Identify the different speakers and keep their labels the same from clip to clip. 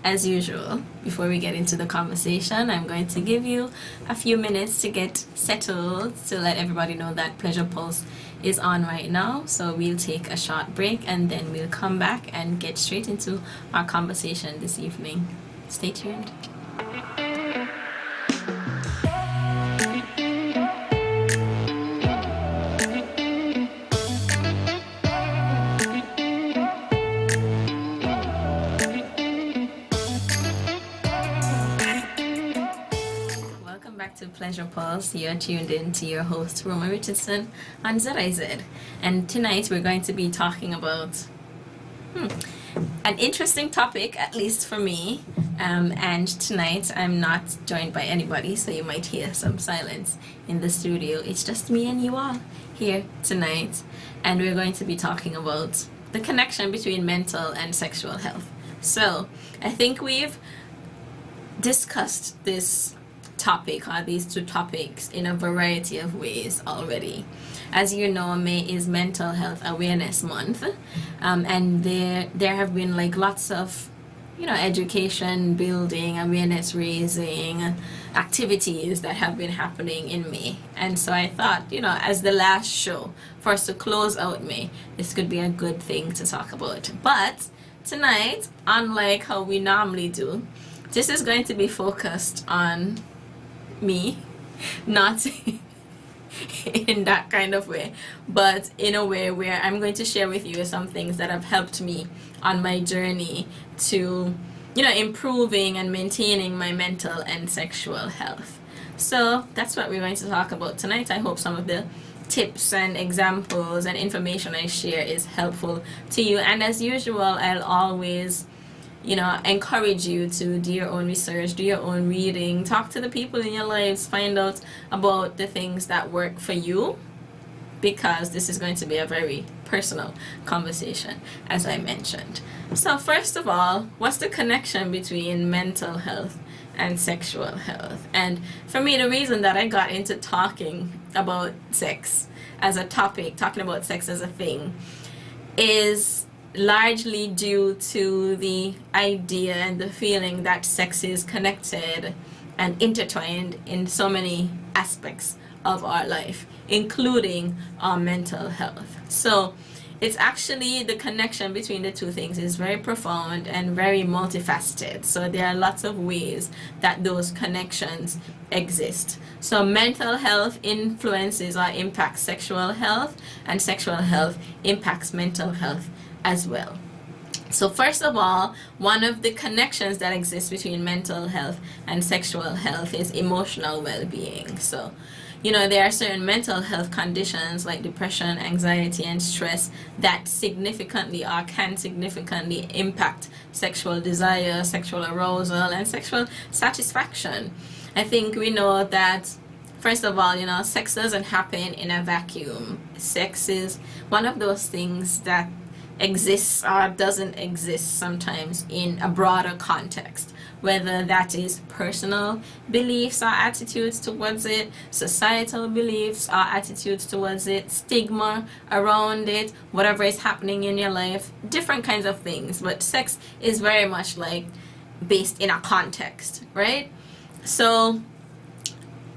Speaker 1: as usual, before we get into the conversation, I'm going to give you a few minutes to get settled, to let everybody know that Pleasure Pulse is on right now. So we'll take a short break and then we'll come back and get straight into our conversation this evening. Stay tuned. To Pleasure Pulse, you're tuned in to your host Roma Richardson on ZIZ, and tonight we're going to be talking about an interesting topic, at least for me, and tonight I'm not joined by anybody, so you might hear some silence in the studio. It's just me and you all here tonight, and we're going to be talking about the connection between mental and sexual health. So I think we've discussed this topic, or these two topics, in a variety of ways already. As you know, May is Mental Health Awareness Month, and there have been like lots of education building, awareness raising activities that have been happening in May. And so I thought, as the last show for us to close out May, this could be a good thing to talk about. But tonight, unlike how we normally do, this is going to be focused on me, not in that kind of way, but in a way where I'm going to share with you some things that have helped me on my journey to improving and maintaining my mental and sexual health. So that's what we're going to talk about tonight. I hope some of the tips and examples and information I share is helpful to you, and as usual, I'll always encourage you to do your own research, do your own reading, talk to the people in your lives, find out about the things that work for you, because this is going to be a very personal conversation, as I mentioned. So first of all, what's the connection between mental health and sexual health? And for me, the reason that I got into talking about sex as a topic, talking about sex as a thing, is largely due to the idea and the feeling that sex is connected and intertwined in so many aspects of our life, including our mental health. So it's actually, the connection between the two things is very profound and very multifaceted. So there are lots of ways that those connections exist. So mental health influences or impacts sexual health, and sexual health impacts mental health as well. So first of all, one of the connections that exists between mental health and sexual health is emotional well-being. So there are certain mental health conditions like depression, anxiety, and stress that significantly or can significantly impact sexual desire, sexual arousal, and sexual satisfaction. I think we know that, first of all, sex doesn't happen in a vacuum. Sex is one of those things that exists or doesn't exist sometimes in a broader context, whether that is personal beliefs or attitudes towards it, societal beliefs or attitudes towards it, stigma around it, whatever is happening in your life, different kinds of things. But sex is very much like based in a context, right? So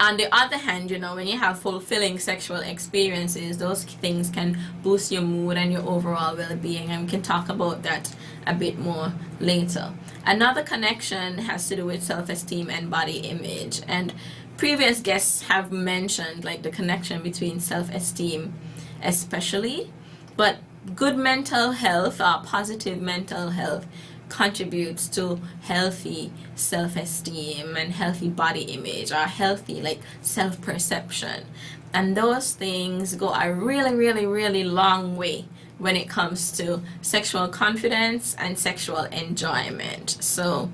Speaker 1: on the other hand, when you have fulfilling sexual experiences, those things can boost your mood and your overall well-being, and we can talk about that a bit more later. Another connection has to do with self-esteem and body image, and previous guests have mentioned like the connection between self-esteem especially, but good mental health or positive mental health contributes to healthy self-esteem and healthy body image, or healthy like self-perception, and those things go a really, really, really long way when it comes to sexual confidence and sexual enjoyment. So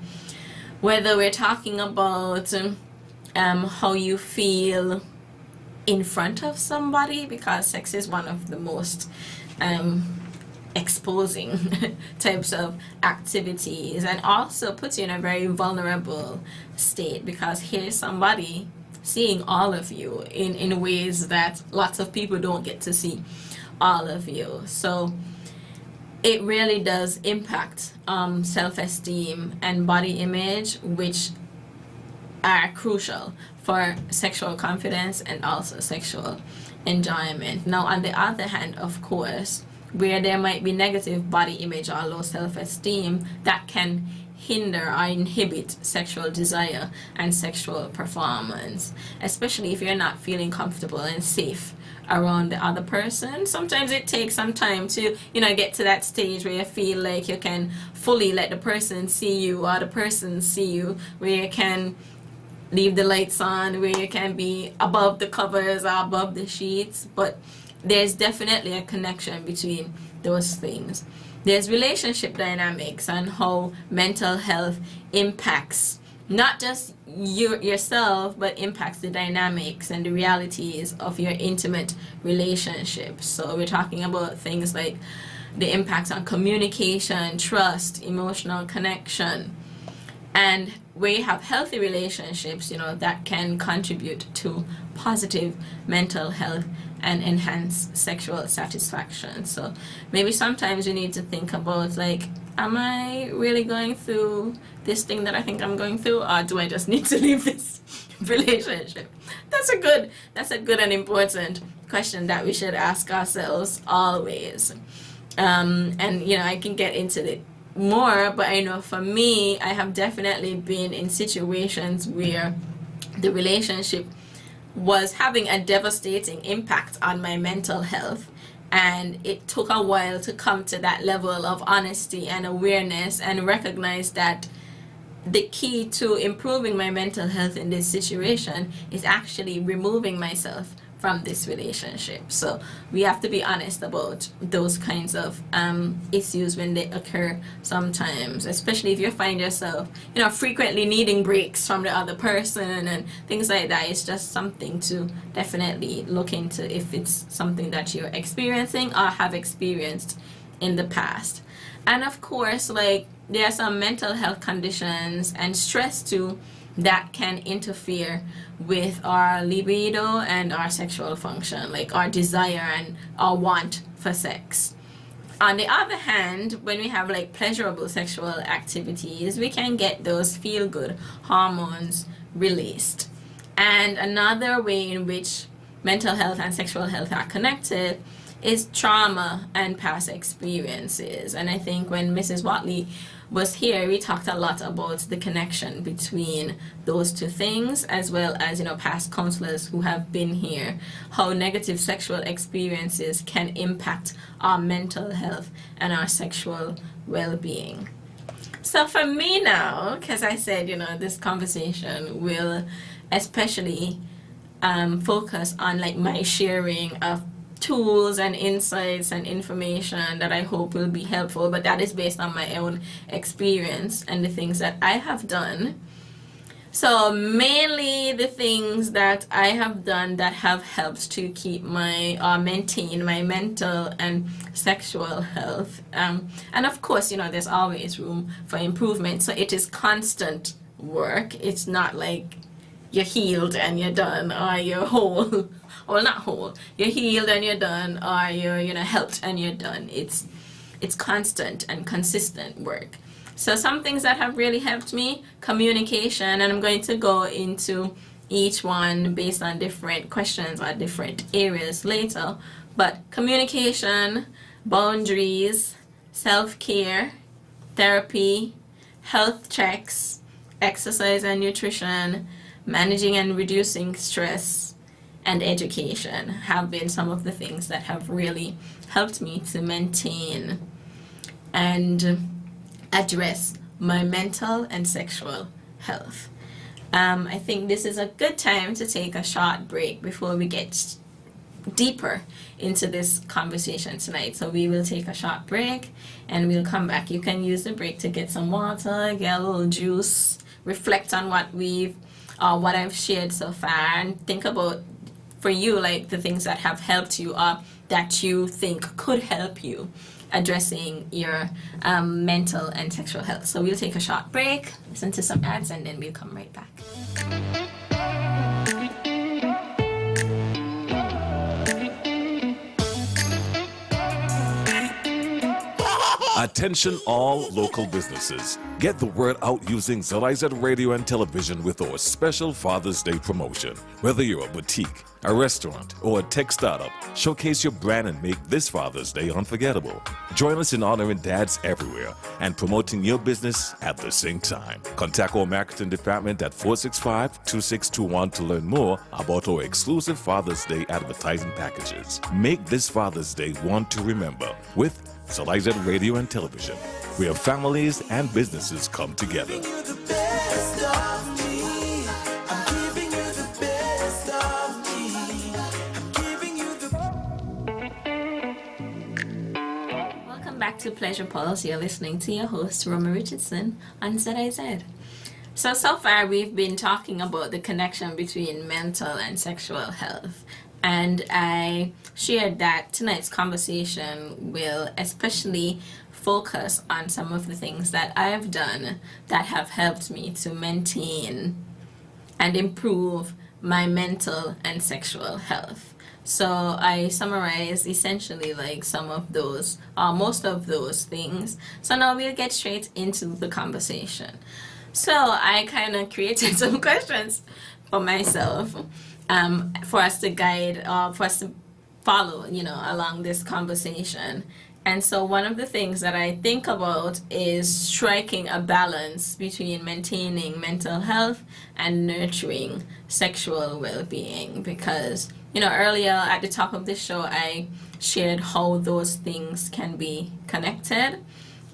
Speaker 1: whether we're talking about how you feel in front of somebody, because sex is one of the most exposing types of activities, and also puts you in a very vulnerable state, because here's somebody seeing all of you in ways that lots of people don't get to see all of you. So it really does impact self-esteem and body image, which are crucial for sexual confidence and also sexual enjoyment. Now, on the other hand, of course, where there might be negative body image or low self-esteem, that can hinder or inhibit sexual desire and sexual performance, especially if you're not feeling comfortable and safe around the other person. Sometimes it takes some time to, get to that stage where you feel like you can fully let the person see you or the person see you, where you can leave the lights on, where you can be above the covers or above the sheets. But there's definitely a connection between those things. There's relationship dynamics and how mental health impacts not just yourself, but impacts the dynamics and the realities of your intimate relationships. So we're talking about things like the impacts on communication, trust, emotional connection. And where you have healthy relationships, that can contribute to positive mental health and enhance sexual satisfaction. So maybe sometimes you need to think about, like, am I really going through this thing that I think I'm going through, or do I just need to leave this relationship? That's a good and important question that we should ask ourselves always. And I can get into it more, but I know for me, I have definitely been in situations where the relationship was having a devastating impact on my mental health, and it took a while to come to that level of honesty and awareness and recognize that the key to improving my mental health in this situation is actually removing myself from this relationship. So we have to be honest about those kinds of issues when they occur sometimes, especially if you find yourself, frequently needing breaks from the other person and things like that. It's just something to definitely look into if it's something that you're experiencing or have experienced in the past. And of course, like, there are some mental health conditions and stress too that can interfere with our libido and our sexual function, like our desire and our want for sex. On the other hand, when we have like pleasurable sexual activities, we can get those feel-good hormones released. And another way in which mental health and sexual health are connected is trauma and past experiences. And I think when Mrs. Watley was here, we talked a lot about the connection between those two things, as well as, past counselors who have been here, how negative sexual experiences can impact our mental health and our sexual well-being. So for me now, because I said, this conversation will especially focus on like my sharing of tools and insights and information that I hope will be helpful, but that is based on my own experience and the things that I have done. So mainly the things that I have done that have helped to keep maintain my mental and sexual health. And of course, there's always room for improvement. So it is constant work. It's not like you're healed and you're done, or you're whole. Well, not whole. You're healed and you're done, or you're helped and you're done. It's constant and consistent work. So some things that have really helped me: communication, and I'm going to go into each one based on different questions or different areas later. But communication, boundaries, self-care, therapy, health checks, exercise and nutrition, managing and reducing stress, and education have been some of the things that have really helped me to maintain and address my mental and sexual health. I think this is a good time to take a short break before we get deeper into this conversation tonight. So we will take a short break and we'll come back. You can use the break to get some water, get a little juice, reflect on what I've shared so far, and think about, for you, like the things that have helped you or that you think could help you addressing your mental and sexual health. So we'll take a short break, listen to some ads, and then we'll come right back.
Speaker 2: Attention all local businesses. Get the word out using ZIZ Radio and Television with our special Father's Day promotion. Whether you're a boutique, a restaurant, or a tech startup, showcase your brand and make this Father's Day unforgettable. Join us in honoring dads everywhere and promoting your business at the same time. Contact our marketing department at 465-2621 to learn more about our exclusive Father's Day advertising packages. Make this Father's Day one to remember with ZIZ Radio and Television, where families and businesses come together.
Speaker 1: Welcome back to Pleasure Pulse. You're listening to your host, Roma Richardson, on ZIZ. So far we've been talking about the connection between mental and sexual health. And I shared that tonight's conversation will especially focus on some of the things that I've done that have helped me to maintain and improve my mental and sexual health. So I summarized essentially like some of those, most of those things. So now we'll get straight into the conversation. So I kind of created some questions for myself. For us to guide, for us to follow, along this conversation. And so one of the things that I think about is striking a balance between maintaining mental health and nurturing sexual well-being. Because, earlier at the top of this show, I shared how those things can be connected.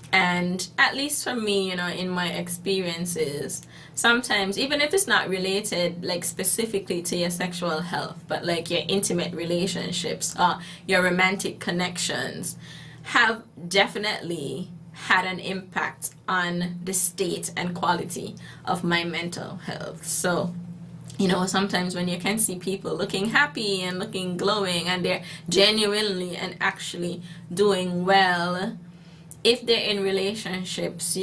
Speaker 1: And at least for me, in my experiences, sometimes, even if it's not related, like specifically to your sexual health, but like your intimate relationships or your romantic connections, have definitely had an impact on the state and quality of my mental health. So, sometimes when you can see people looking happy and looking glowing and they're genuinely and actually doing well, if they're in relationships,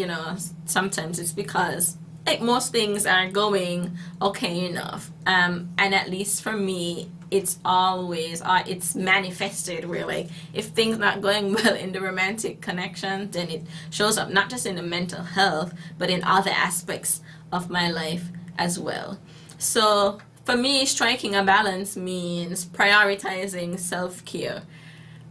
Speaker 1: sometimes it's because like most things are going okay enough. And at least for me, it's always, it's manifested where like if things not going well in the romantic connection, then it shows up not just in the mental health, but in other aspects of my life as well. So for me, striking a balance means prioritizing self-care.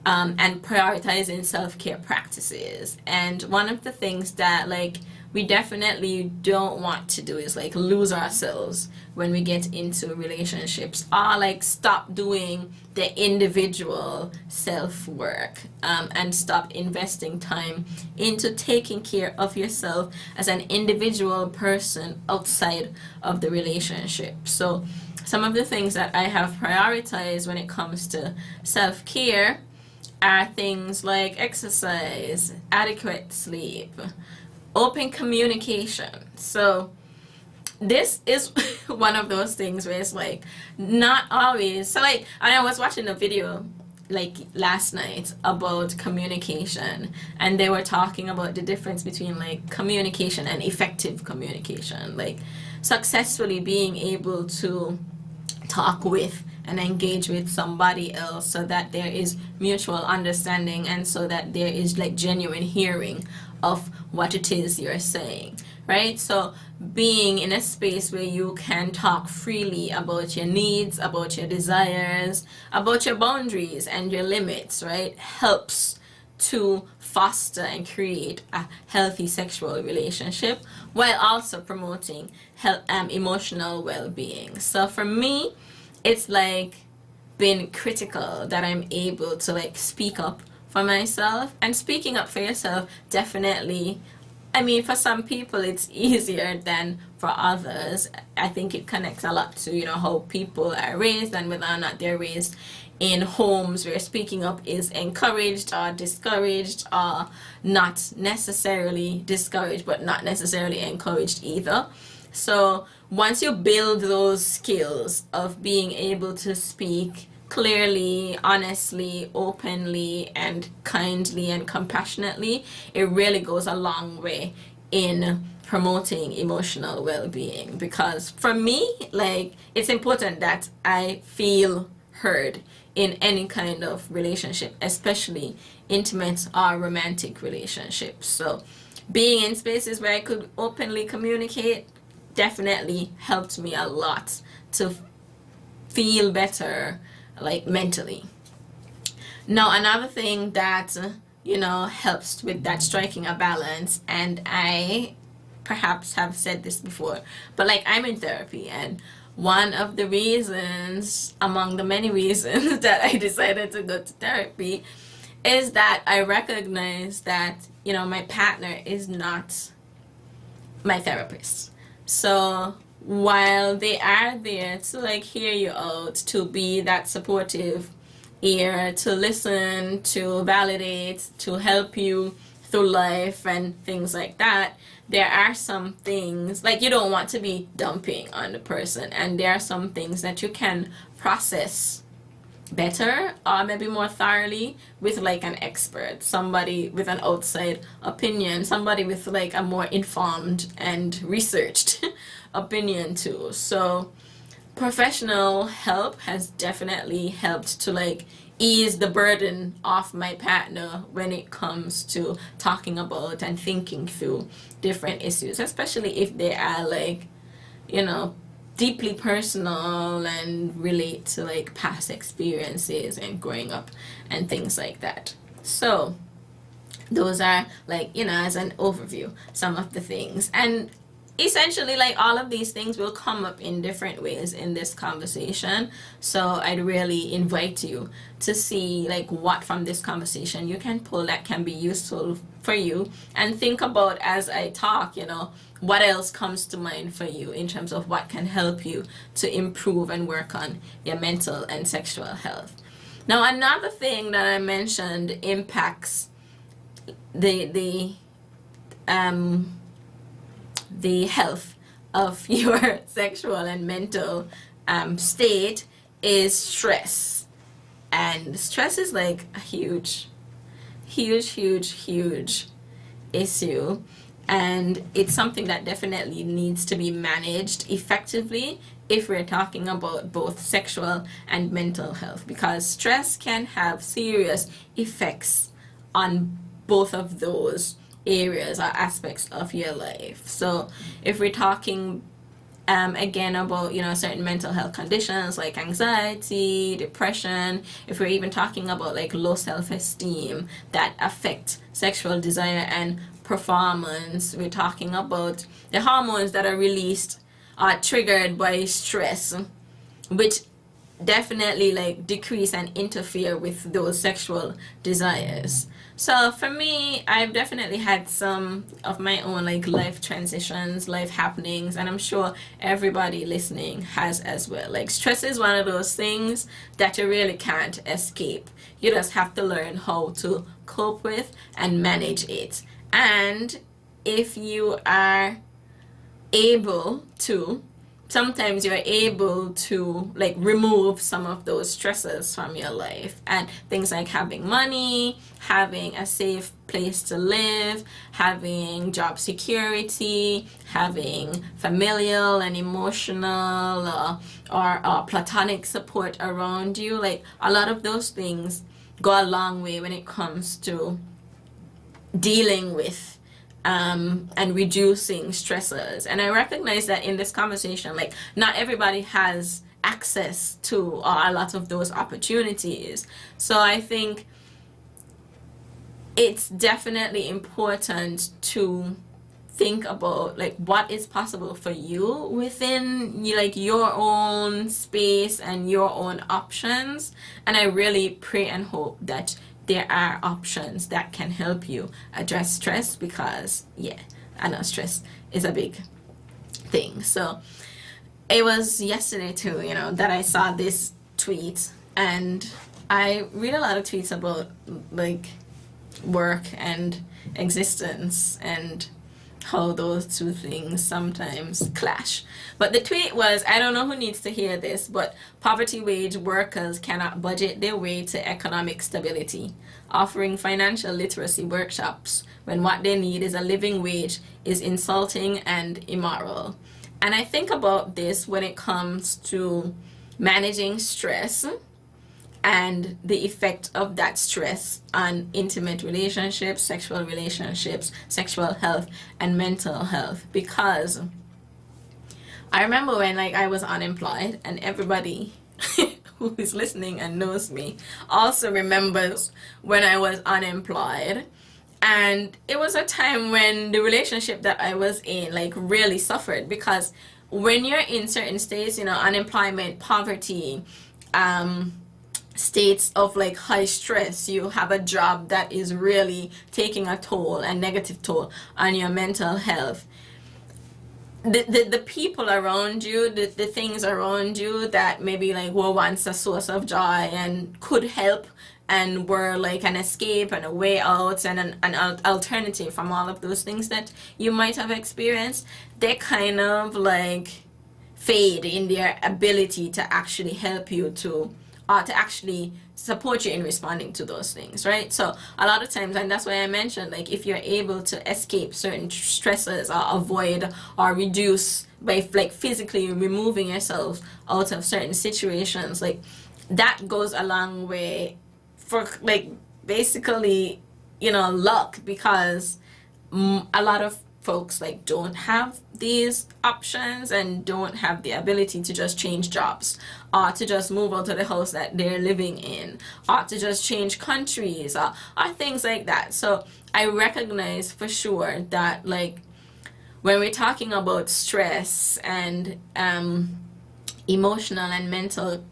Speaker 1: And prioritizing self-care practices. And one of the things that like we definitely don't want to do is like lose ourselves when we get into relationships, or like stop doing the individual self-work, and stop investing time into taking care of yourself as an individual person outside of the relationship. So some of the things that I have prioritized when it comes to self-care are things like exercise, adequate sleep, open communication. So this is one of those things where it's like not always. So like I was watching a video like last night about communication, and they were talking about the difference between like communication and effective communication, like successfully being able to talk with and engage with somebody else so that there is mutual understanding and so that there is like genuine hearing of what it is you're saying, right? So being in a space where you can talk freely about your needs, about your desires, about your boundaries and your limits, right, helps to foster and create a healthy sexual relationship while also promoting emotional well-being. So for me, it's like been critical that I'm able to like speak up for myself. And speaking up for yourself definitely, I mean, for some people it's easier than for others. I think it connects a lot to how people are raised and whether or not they're raised in homes where speaking up is encouraged or discouraged, or not necessarily discouraged but not necessarily encouraged either. So once you build those skills of being able to speak clearly, honestly, openly, and kindly and compassionately, it really goes a long way in promoting emotional well-being. Because for me, like, it's important that I feel heard in any kind of relationship, especially intimate or romantic relationships. So being in spaces where I could openly communicate definitely helped me a lot to feel better, like mentally. Now, another thing that helps with that striking a balance, and I perhaps have said this before, but like I'm in therapy, and one of the reasons, among the many reasons that I decided to go to therapy, is that I recognize that my partner is not my therapist. So while they are there to like hear you out, to be that supportive ear, to listen, to validate, to help you through life and things like that, there are some things like you don't want to be dumping on the person, and there are some things that you can process better or maybe more thoroughly with like an expert, somebody with an outside opinion, somebody with like a more informed and researched opinion too. So professional help has definitely helped to like ease the burden off my partner when it comes to talking about and thinking through different issues, especially if they are like deeply personal and relate to like past experiences and growing up and things like that. So those are like as an overview some of the things, and essentially like all of these things will come up in different ways in this conversation. So I'd really invite you to see like what from this conversation you can pull that can be useful for you, and think about as I talk what else comes to mind for you in terms of what can help you to improve and work on your mental and sexual health. Now, another thing that I mentioned impacts the health of your sexual and mental state is stress. And stress is like a huge issue, and it's something that definitely needs to be managed effectively if we're talking about both sexual and mental health, because stress can have serious effects on both of those areas or aspects of your life. So if we're talking again about certain mental health conditions like anxiety, depression, if we're even talking about like low self-esteem that affect sexual desire and performance, we're talking about the hormones that are released or triggered by stress, which definitely like decrease and interfere with those sexual desires. So for me, I've definitely had some of my own like life transitions, life happenings, and I'm sure everybody listening has as well. Like stress is one of those things that you really can't escape. You just have to learn how to cope with and manage it. And if you are able to, sometimes you're able to like remove some of those stresses from your life, and things like having money, having a safe place to live, having job security, having familial and emotional or platonic support around you, like a lot of those things go a long way when it comes to dealing with and reducing stressors. And I recognize that in this conversation, like not everybody has access to a lot of those opportunities. So I think it's definitely important to think about like what is possible for you within like your own space and your own options. And I really pray and hope that there are options that can help you address stress, because I know stress is a big thing. So it was yesterday too, that I saw this tweet, and I read a lot of tweets about like work and existence and how those two things sometimes clash. But the tweet was, I don't know who needs to hear this, but poverty wage workers cannot budget their way to economic stability. Offering financial literacy workshops when what they need is a living wage is insulting and immoral. And I think about this when it comes to managing stress and the effect of that stress on intimate relationships, sexual health, and mental health. Because I remember when like I was unemployed, and everybody who is listening and knows me also remembers when I was unemployed. And it was a time when the relationship that I was in like really suffered, because when you're in certain states, you know, unemployment, poverty, states of like high stress, you have a job that is really taking a toll, a negative toll on your mental health. The people around you, the things around you that maybe like were once a source of joy and could help and were like an escape and a way out and an alternative from all of those things that you might have experienced, they kind of like fade in their ability to actually help you to actually support you in responding to those things, right? So a lot of times, and that's why I mentioned, like, if you're able to escape certain stresses or avoid or reduce by like physically removing yourself out of certain situations, like that goes a long way for like basically, you know, luck, because a lot of folks like don't have these options and don't have the ability to just change jobs, or to just move out of the house that they're living in, or to just change countries, or things like that. So I recognize for sure that like when we're talking about stress and emotional and mental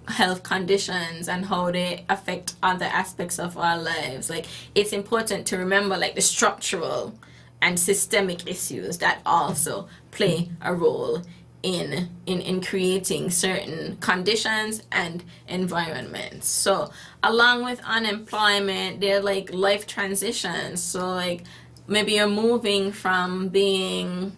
Speaker 1: health conditions and how they affect other aspects of our lives, like it's important to remember like the structural and systemic issues that also play a role in creating certain conditions and environments. So along with unemployment, there are like life transitions. So like maybe you're moving from being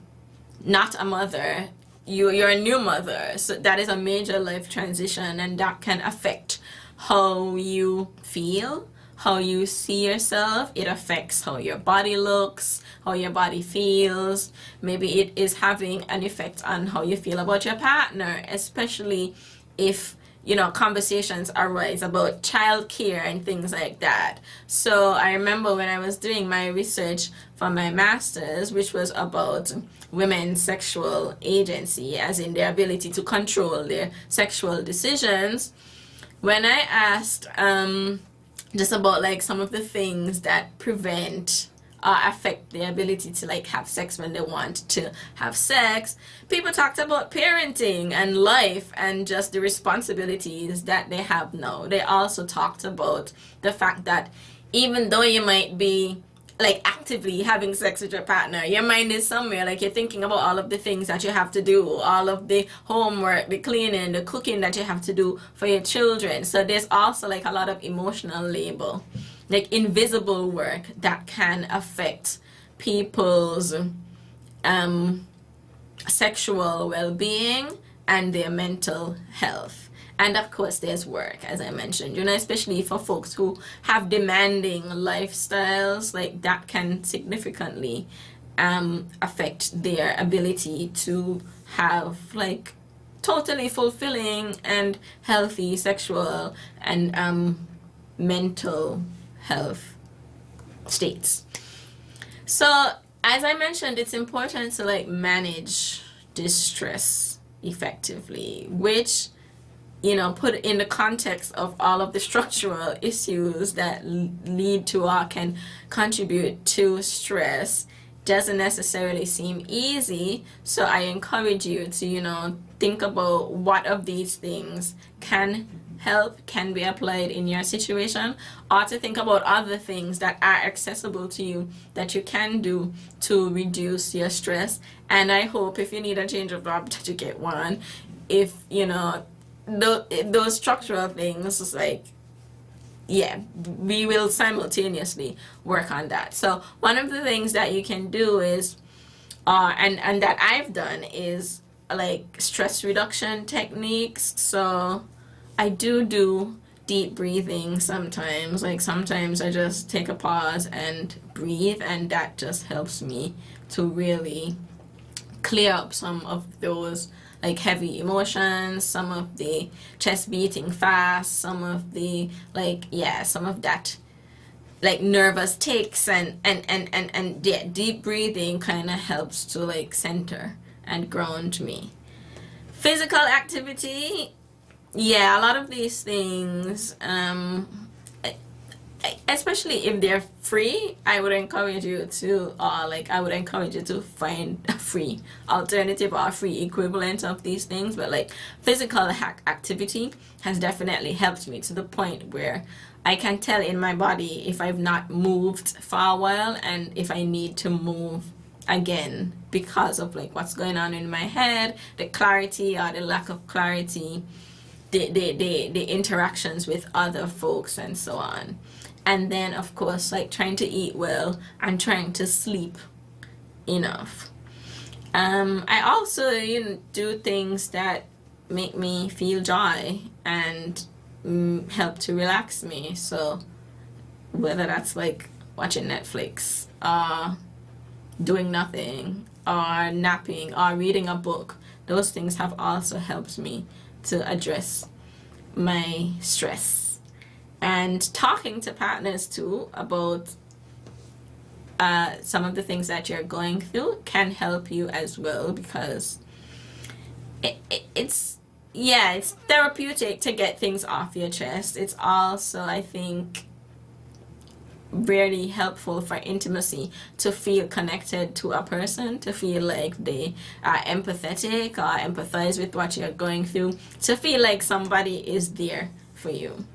Speaker 1: not a mother, you're a new mother. So that is a major life transition, and that can affect how you feel, how you see yourself. It affects how your body looks, how your body feels. Maybe it is having an effect on how you feel about your partner, especially if, you know, conversations arise about childcare and things like that. So I remember when I was doing my research for my master's, which was about women's sexual agency, as in their ability to control their sexual decisions, when I asked just about like some of the things that prevent affect their ability to like have sex when they want to have sex, people talked about parenting and life and just the responsibilities that they have now. They also talked about the fact that even though you might be like actively having sex with your partner, your mind is somewhere, like you're thinking about all of the things that you have to do, all of the homework, the cleaning, the cooking that you have to do for your children. So there's also like a lot of emotional labor, like invisible work that can affect people's sexual well-being and their mental health. And of course there's work, as I mentioned, you know, especially for folks who have demanding lifestyles, like that can significantly affect their ability to have like totally fulfilling and healthy sexual and mental health states. So as I mentioned, it's important to like manage distress effectively, which, you know, put in the context of all of the structural issues that lead to or can contribute to stress, doesn't necessarily seem easy. So I encourage you to, you know, think about what of these things can help, can be applied in your situation, or to think about other things that are accessible to you that you can do to reduce your stress. And I hope if you need a change of job that you get one. If, you know, those structural things, is like, yeah, we will simultaneously work on that. So one of the things that you can do is and that I've done is like stress reduction techniques. So I do deep breathing sometimes. Like sometimes I just take a pause and breathe, and that just helps me to really clear up some of those like heavy emotions, some of the chest beating fast, some of the some of that like nervous tics, and yeah, deep breathing kind of helps to like center and ground me. Physical activity, yeah, a lot of these things, especially if they're free, I would encourage you to find a free alternative or a free equivalent of these things. But like physical activity has definitely helped me to the point where I can tell in my body if I've not moved for a while and if I need to move again because of like what's going on in my head, the clarity or the lack of clarity, the interactions with other folks and so on. And then of course like trying to eat well and trying to sleep enough. I also do things that make me feel joy and help to relax me. So whether that's like watching Netflix, doing nothing, or napping, or reading a book, those things have also helped me to address my stress. And talking to partners too about some of the things that you're going through can help you as well, because it's therapeutic to get things off your chest. It's also, I think, really helpful for intimacy to feel connected to a person, to feel like they are empathetic or empathize with what you're going through, to feel like somebody is there for you.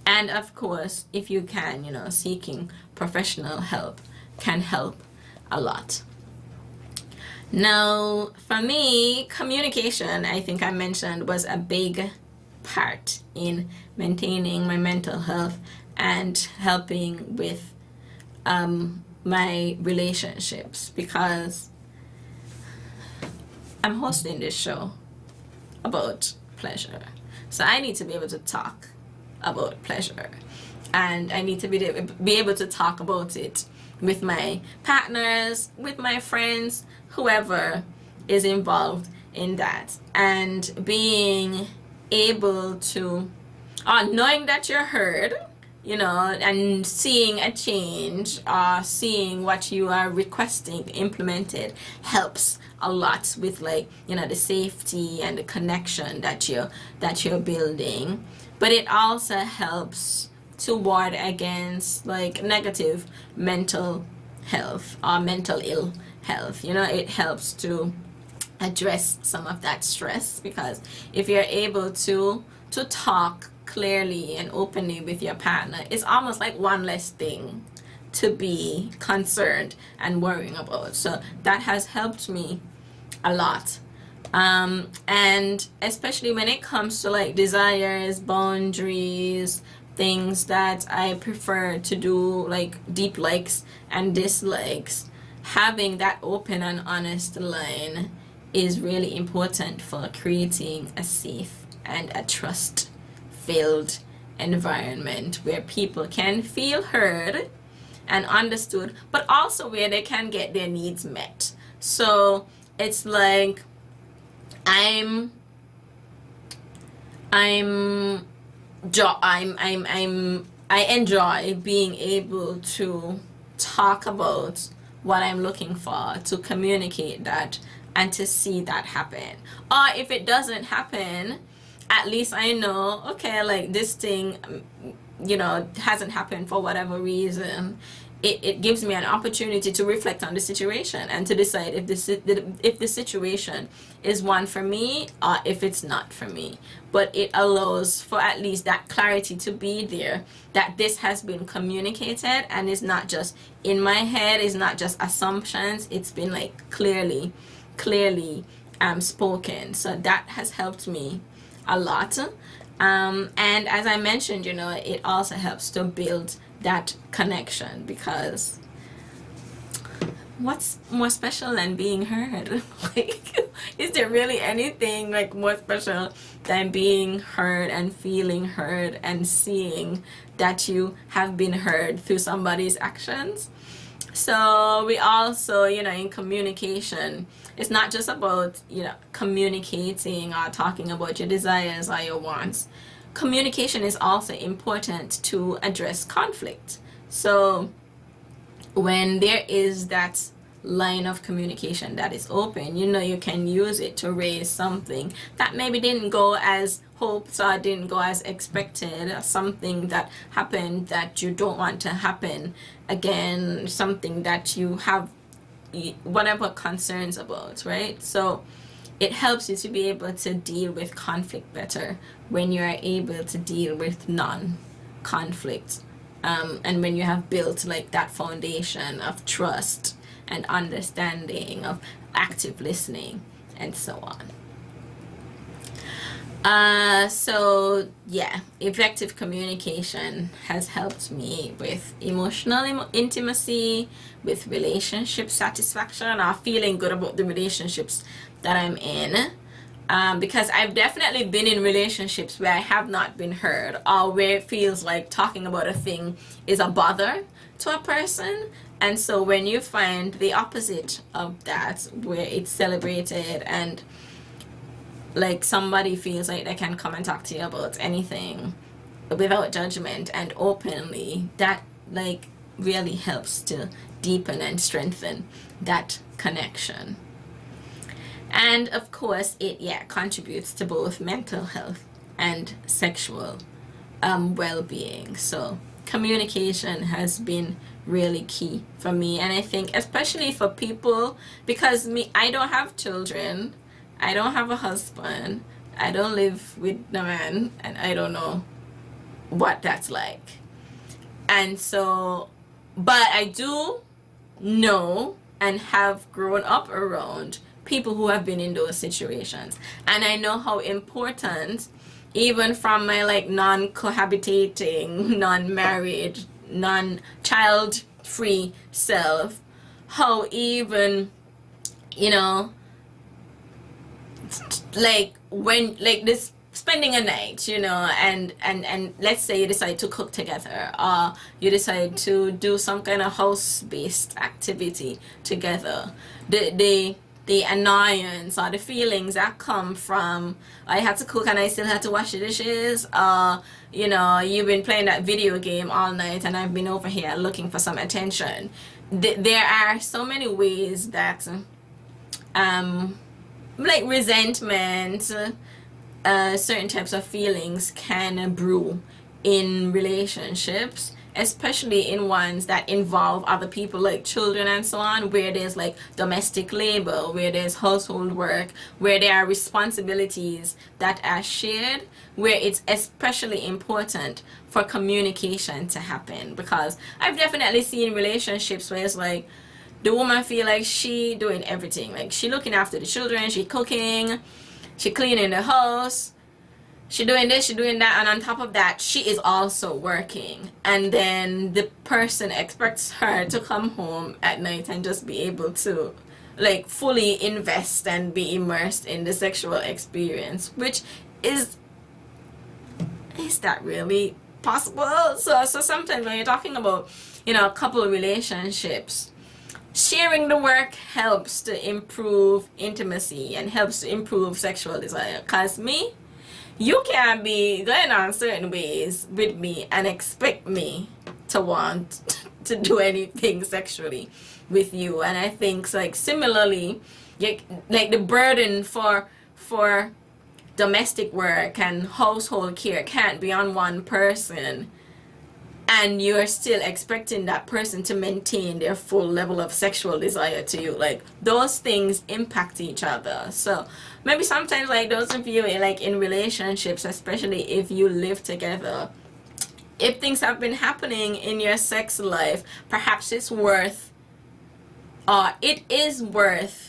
Speaker 1: And of course, if you can, seeking professional help can help a lot. Now, for me, communication, I think I mentioned, was a big part in maintaining my mental health and helping with my relationships, because I'm hosting this show about pleasure. So I need to be able to talk about pleasure, and I need to be able to talk about it with my partners, with my friends, whoever is involved in that. And being able to, knowing that you're heard, and seeing a change, seeing what you are requesting implemented, helps a lot with the safety and the connection that you're building. But it also helps to ward against negative mental health or mental ill health. It helps to address some of that stress, because if you're able to talk clearly and openly with your partner, it's almost like one less thing to be concerned and worrying about. So that has helped me a lot. And especially when it comes to desires, boundaries, things that I prefer to do, like deep likes and dislikes, having that open and honest line is really important for creating a safe and a trust-filled environment where people can feel heard and understood, but also where they can get their needs met. So it's like I enjoy being able to talk about what I'm looking for, to communicate that, and to see that happen. Or if it doesn't happen, at least I know, okay, this thing, hasn't happened for whatever reason. It gives me an opportunity to reflect on the situation and to decide if the situation is one for me or if it's not for me. But it allows for at least that clarity to be there, that this has been communicated and it's not just in my head, it's not just assumptions, it's been clearly spoken. So that has helped me a lot. And as I mentioned, it also helps to build that connection, because what's more special than being heard? Is there really anything more special than being heard and feeling heard and seeing that you have been heard through somebody's actions? So we also, in communication, it's not just about, communicating or talking about your desires or your wants. Communication is also important to address conflict. So when there is that line of communication that is open, you can use it to raise something that maybe didn't go as hoped or didn't go as expected, or something that happened that you don't want to happen again, something that you have whatever concerns about, right? So it helps you to be able to deal with conflict better when you are able to deal with non-conflict, and when you have built like that foundation of trust and understanding, of active listening, and so on. So yeah, effective communication has helped me with emotional intimacy, with relationship satisfaction, or feeling good about the relationships that I'm in. Because I've definitely been in relationships where I have not been heard, or where it feels like talking about a thing is a bother to a person. And so when you find the opposite of that, where it's celebrated and like somebody feels like they can come and talk to you about anything without judgment and openly, that like really helps to deepen and strengthen that connection. And of course it contributes to both mental health and sexual well-being. So communication has been really key for me, and I think especially for people, because I don't have children, I don't have a husband, I don't live with a man, and I don't know what that's like. And so, but I do know and have grown up around people who have been in those situations, and I know how important, even from my like non-cohabitating, non-married, non-child free self, how even, like when like this spending a night, and let's say you decide to cook together, or you decide to do some kind of house-based activity together, the annoyance or the feelings that come from, I had to cook and I still had to wash the dishes, you've been playing that video game all night and I've been over here looking for some attention. There are so many ways that like resentment, certain types of feelings can brew in relationships, especially in ones that involve other people like children and so on, where there's like domestic labor, where there's household work, where there are responsibilities that are shared, where it's especially important for communication to happen. Because I've definitely seen relationships where it's like the woman feel like she doing everything, like she looking after the children, she cooking, she cleaning the house, she doing this, she doing that, and on top of that she is also working. And then the person expects her to come home at night and just be able to like fully invest and be immersed in the sexual experience, which is that really possible? So sometimes when you're talking about couple relationships, sharing the work helps to improve intimacy and helps to improve sexual desire. Because you can't be going on certain ways with me and expect me to want to do anything sexually with you. And I think like similarly, like the burden for domestic work and household care can't be on one person, and you're still expecting that person to maintain their full level of sexual desire to you. Like those things impact each other. So maybe sometimes like those of you like in relationships, especially if you live together, if things have been happening in your sex life, perhaps it is worth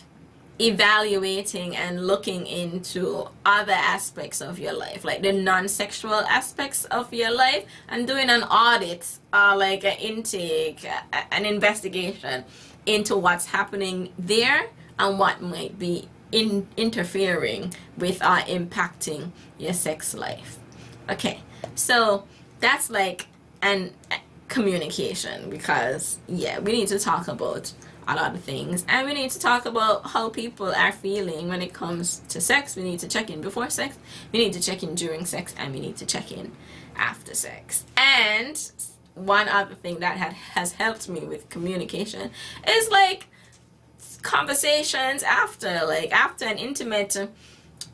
Speaker 1: evaluating and looking into other aspects of your life, like the non-sexual aspects of your life, and doing an audit, like an intake, an investigation into what's happening there and what might be interfering with or impacting your sex life. Okay, so that's like an communication, because we need to talk about a lot of things. And we need to talk about how people are feeling when it comes to sex. We need to check in before sex, we need to check in during sex, and we need to check in after sex. And one other thing that has helped me with communication is like conversations after, like after an intimate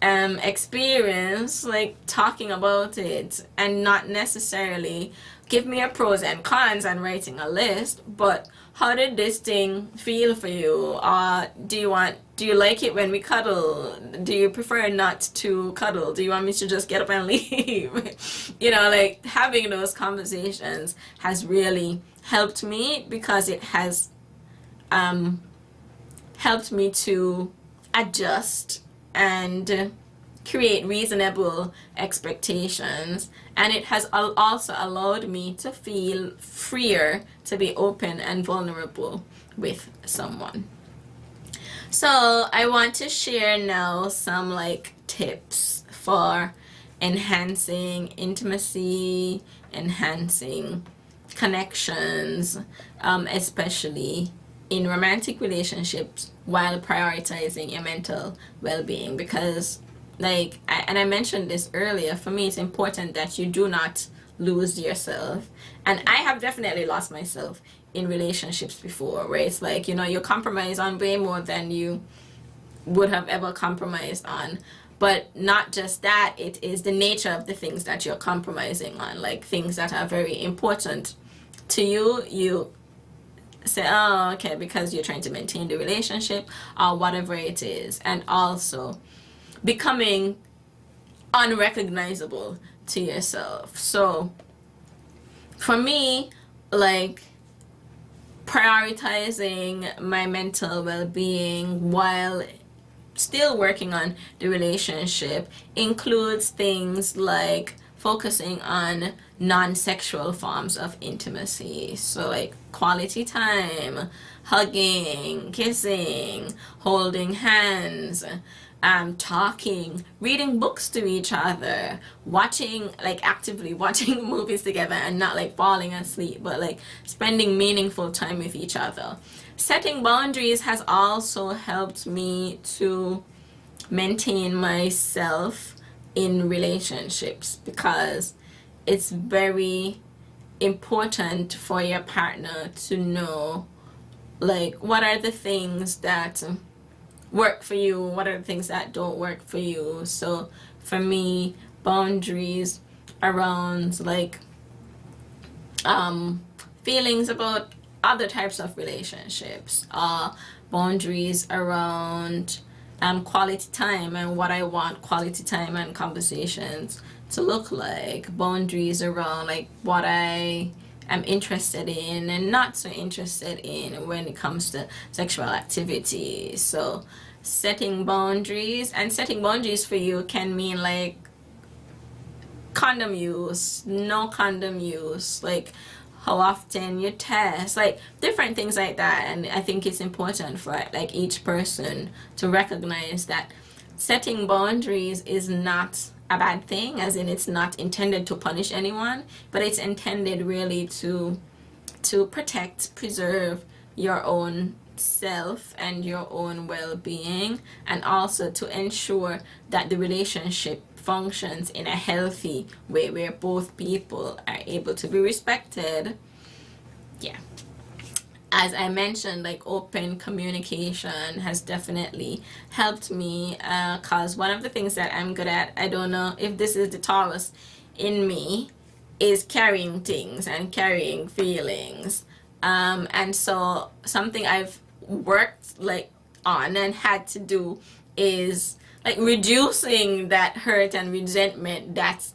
Speaker 1: experience, like talking about it, and not necessarily give me a pros and cons and writing a list, but how did this thing feel for you? Do you like it when we cuddle? Do you prefer not to cuddle? Do you want me to just get up and leave? You know, like having those conversations has really helped me, because it has helped me to adjust and create reasonable expectations, and it has also allowed me to feel freer to be open and vulnerable with someone. So I want to share now some like tips for enhancing intimacy, enhancing connections, especially in romantic relationships, while prioritizing your mental well-being. Because like I mentioned this earlier, for me it's important that you do not lose yourself, and I have definitely lost myself in relationships before, where it's like, you know, you compromise on way more than you would have ever compromised on. But not just that, it is the nature of the things that you're compromising on, like things that are very important to you. You say, oh, okay, because you're trying to maintain the relationship or whatever it is, and also becoming unrecognizable to yourself. So for me, like prioritizing my mental well-being while still working on the relationship includes things like focusing on non-sexual forms of intimacy. So like quality time, hugging, kissing, holding hands, talking, reading books to each other, watching, like actively watching movies together and not like falling asleep, but like spending meaningful time with each other. Setting boundaries has also helped me to maintain myself in relationships, because it's very important for your partner to know like what are the things that work for you, what are the things that don't work for you. So for me, boundaries around like feelings about other types of relationships, boundaries around quality time and what I want quality time and conversations to look like, boundaries around like what I am interested in and not so interested in when it comes to sexual activity. So setting boundaries, and setting boundaries for you can mean like condom use, no condom use, like how often you test, like different things like that. And I think it's important for like each person to recognize that setting boundaries is not a bad thing, as in it's not intended to punish anyone, but it's intended really to protect, preserve your own self and your own well-being, and also to ensure that the relationship functions in a healthy way where both people are able to be respected. Yeah, as I mentioned, like open communication has definitely helped me, cause one of the things that I'm good at, I don't know if this is the Taurus in me, is carrying things and carrying feelings, and so something I've worked like on and had to do is like reducing that hurt and resentment that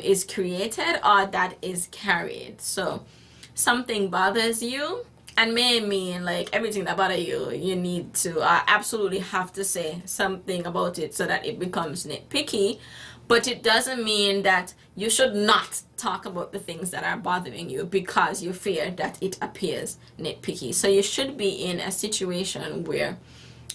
Speaker 1: is created or that is carried. So something bothers you, and may mean like everything that bothers you, you need to absolutely have to say something about it so that it becomes nitpicky. But it doesn't mean that you should not talk about the things that are bothering you because you fear that it appears nitpicky. So you should be in a situation where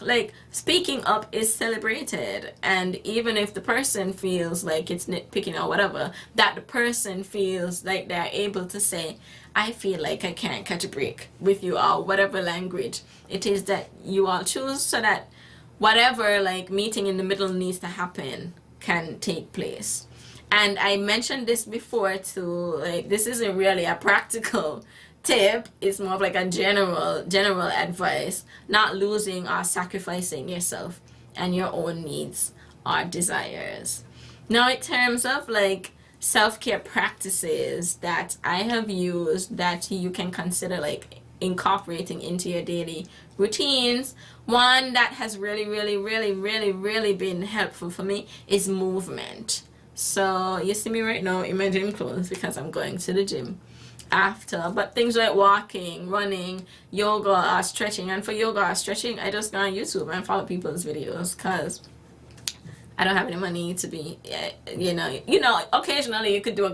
Speaker 1: like speaking up is celebrated, and even if the person feels like it's nitpicking or whatever, that the person feels like they're able to say, I feel like I can't catch a break with you, or whatever language it is that you all choose, so that whatever like meeting in the middle needs to happen can take place. And I mentioned this before too, like this isn't really a practical tip, it's more of like a general advice: not losing or sacrificing yourself and your own needs or desires. Now, in terms of like self-care practices that I have used that you can consider like incorporating into your daily routines, one that has really been helpful for me is movement. So you see me right now in my gym clothes because I'm going to the gym after, but things like walking, running, yoga, or stretching. And for yoga or stretching, I just go on YouTube and follow people's videos because I don't have any money to be, occasionally you could do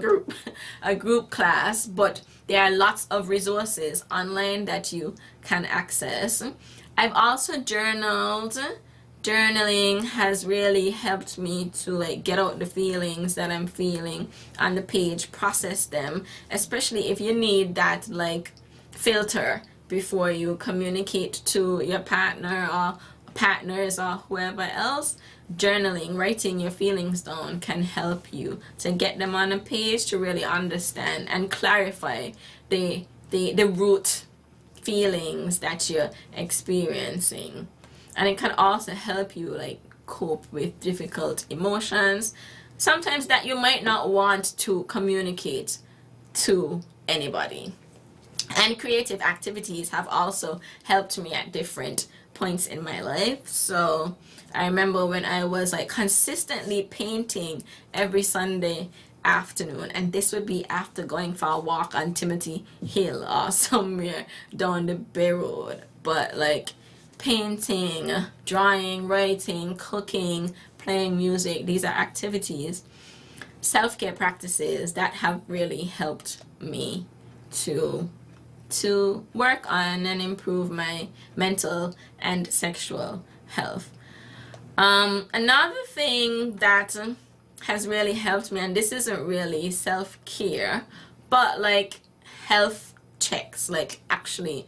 Speaker 1: a group class, but there are lots of resources online that you can access. I've also journaled. Journaling has really helped me to like get out the feelings that I'm feeling on the page, process them, especially if you need that like filter before you communicate to your partner or partners or whoever else. Journaling, writing your feelings down, can help you to get them on a page, to really understand and clarify the root feelings that you're experiencing. And it can also help you like cope with difficult emotions, sometimes that you might not want to communicate to anybody. And creative activities have also helped me at different points in my life. So I remember when I was like consistently painting every Sunday afternoon, and this would be after going for a walk on Timothy Hill or somewhere down the Bay Road. But like painting, drawing, writing, cooking, playing music, these are activities, self-care practices that have really helped me to work on and improve my mental and sexual health. Another thing that has really helped me, and this isn't really self-care, but like health checks, like actually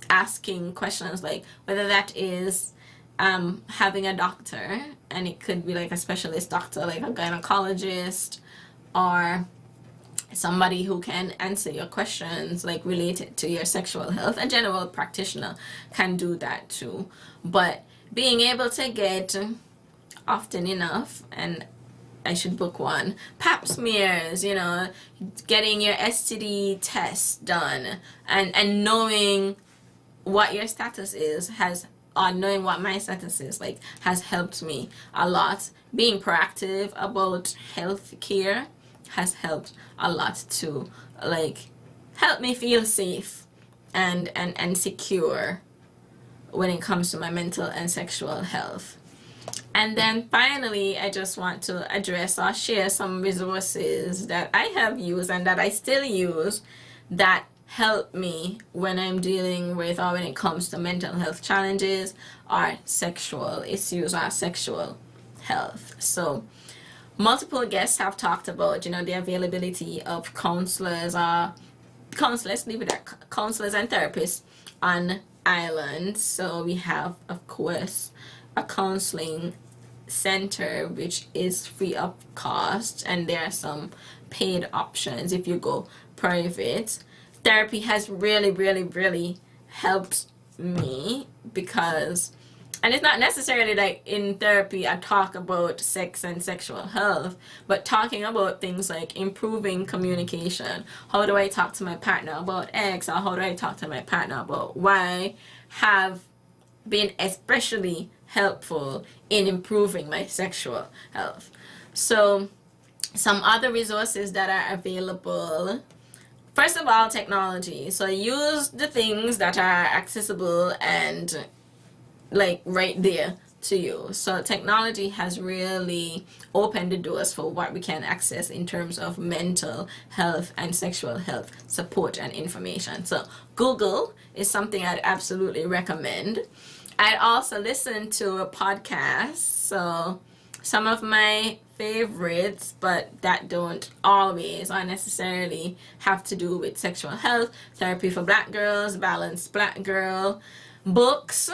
Speaker 1: asking questions, like whether that is having a doctor, and it could be like a specialist doctor, like a gynecologist, or somebody who can answer your questions like related to your sexual health. A general practitioner can do that too, but being able to get often enough, and I should book one, pap smears, getting your STD test done, and knowing what your status is knowing what my status is like has helped me a lot. Being proactive about health care has helped a lot to like help me feel safe and secure when it comes to my mental and sexual health. And then finally, I just want to address or share some resources that I have used and that I still use that help me when I'm dealing with, or when it comes to mental health challenges or sexual issues or sexual health. So multiple guests have talked about the availability of counselors and therapists on island. So we have, of course, a counseling center which is free of cost, and there are some paid options if you go private. Therapy has really helped me because, and it's not necessarily like in therapy I talk about sex and sexual health, but talking about things like improving communication. How do I talk to my partner about X, or how do I talk to my partner about Y, have been especially helpful in improving my sexual health. So some other resources that are available: first of all, technology. So use the things that are accessible and like right there to you. So technology has really opened the doors for what we can access in terms of mental health and sexual health support and information. So Google is something I'd absolutely recommend. I also listen to a podcast, so some of my favorites, but that don't always or necessarily have to do with sexual health: Therapy for Black Girls, Balanced Black Girl, books.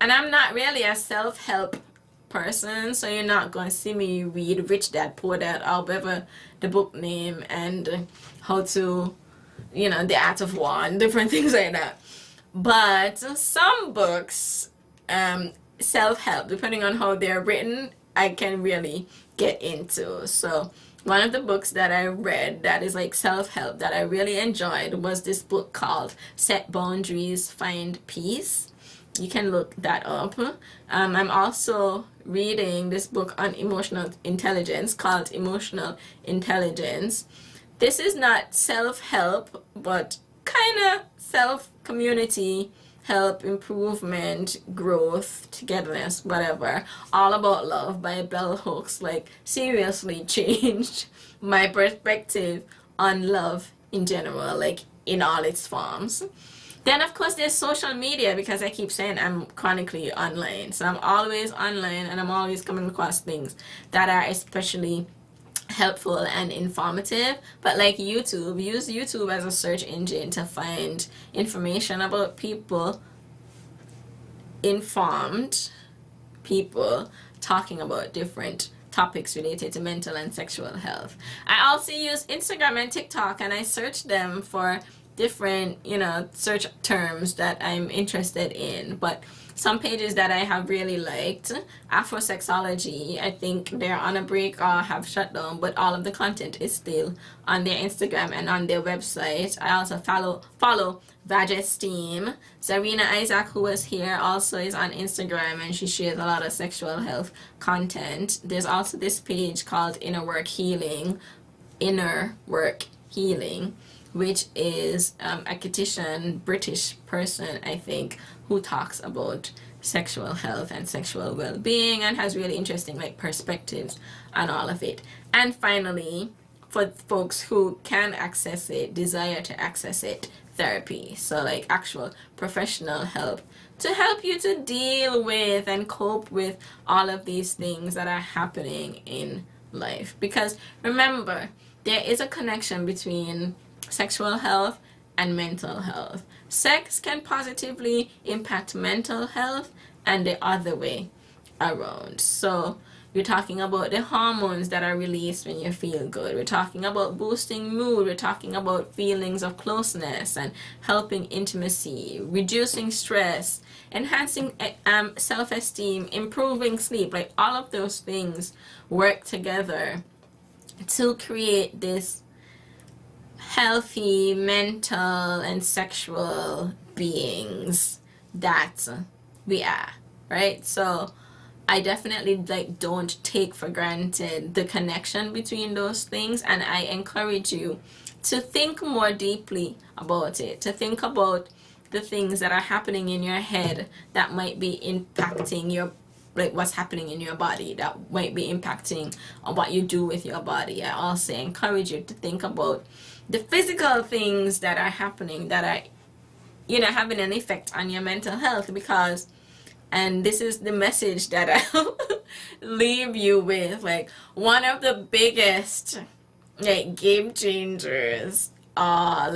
Speaker 1: And I'm not really a self-help person, so you're not going to see me read Rich Dad Poor Dad or whatever the book name, and how to, the art of war and different things like that. But some books, self-help, depending on how they're written, I can really get into. So one of the books that I read that is like self-help that I really enjoyed was this book called Set Boundaries, Find Peace. You can look that up. I'm also reading this book on emotional intelligence called Emotional Intelligence. This is not self-help, but kind of self-community help, improvement, growth, togetherness, whatever. All About Love by Bell Hooks. Like, seriously changed my perspective on love in general, like in all its forms. Then, of course, there's social media, because I keep saying I'm chronically online. So I'm always online, and I'm always coming across things that are especially helpful and informative. But like YouTube, use YouTube as a search engine to find information about people, informed people talking about different topics related to mental and sexual health. I also use Instagram and TikTok, and I search them for different, search terms that I'm interested in. But some pages that I have really liked, Afrosexology, I think they're on a break or have shut down, but all of the content is still on their Instagram and on their website. I also follow Vagesteem. Zarina Isaac, who was here, also is on Instagram, and she shares a lot of sexual health content. There's also this page called Inner Work Healing, which is a Kititian British person, I think, who talks about sexual health and sexual well-being, and has really interesting perspectives on all of it. And finally, for folks who can access it, desire to access it, therapy. So like actual professional help to help you to deal with and cope with all of these things that are happening in life. Because remember, there is a connection between sexual health and mental health. Sex can positively impact mental health and the other way around. So we're talking about the hormones that are released when you feel good. We're talking about boosting mood. We're talking about feelings of closeness and helping intimacy, reducing stress, enhancing self-esteem, improving sleep. Like all of those things work together to create this healthy mental and sexual beings that we are, right? So I definitely don't take for granted the connection between those things, and I encourage you to think more deeply about it, to think about the things that are happening in your head that might be impacting your what's happening in your body, that might be impacting on what you do with your body. I also encourage you to think about the physical things that are happening that are having an effect on your mental health, because, and this is the message that I'll leave you with, one of the biggest game changers are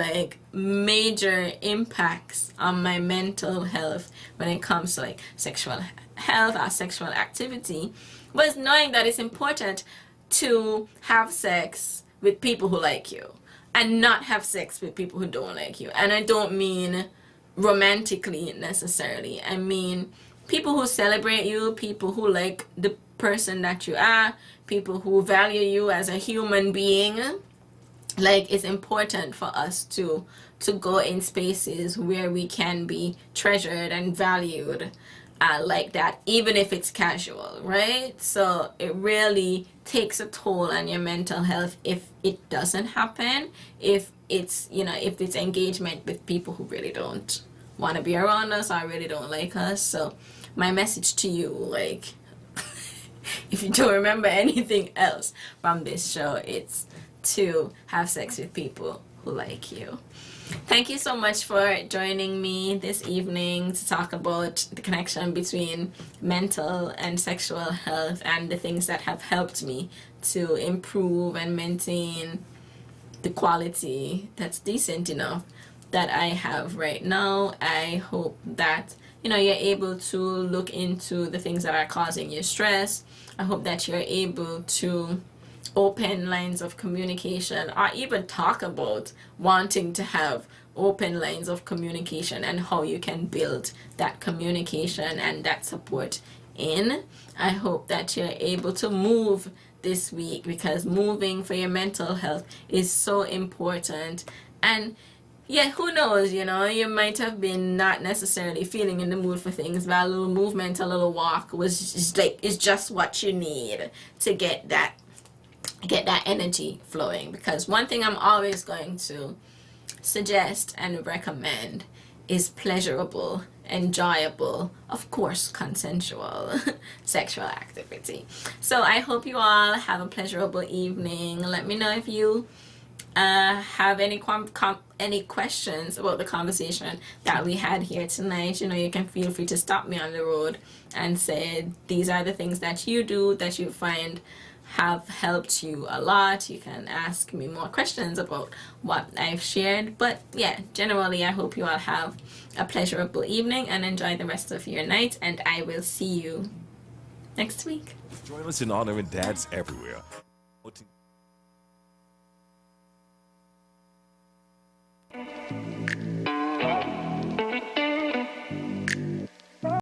Speaker 1: major impacts on my mental health when it comes to sexual health or sexual activity was knowing that it's important to have sex with people who like you and not have sex with people who don't like you. And I don't mean romantically necessarily. I mean people who celebrate you, people who like the person that you are, people who value you as a human being. It's important for us to go in spaces where we can be treasured and valued like that, even if it's casual, right? So it really takes a toll on your mental health if it doesn't happen, if it's if it's engagement with people who really don't want to be around us or really don't like us. So my message to you, if you don't remember anything else from this show, it's to have sex with people who like you. Thank you so much for joining me this evening to talk about the connection between mental and sexual health and the things that have helped me to improve and maintain the quality that's decent enough that I have right now. I hope that you're able to look into the things that are causing you stress. I hope that you're able to open lines of communication or even talk about wanting to have open lines of communication and how you can build that communication and that support in. I hope that you're able to move this week, because moving for your mental health is so important. And yeah, who knows, you might have been not necessarily feeling in the mood for things, but a little movement, a little walk is just what you need to get that energy flowing. Because one thing I'm always going to suggest and recommend is pleasurable, enjoyable, of course consensual sexual activity. So I hope you all have a pleasurable evening. Let me know if you have any questions about the conversation that we had here tonight. You can feel free to stop me on the road and say these are the things that you do that you find have helped you a lot. You can ask me more questions about what I've shared. But yeah, generally I hope you all have a pleasurable evening and enjoy the rest of your night, and I will see you next week.
Speaker 2: Join us in honoring dads everywhere.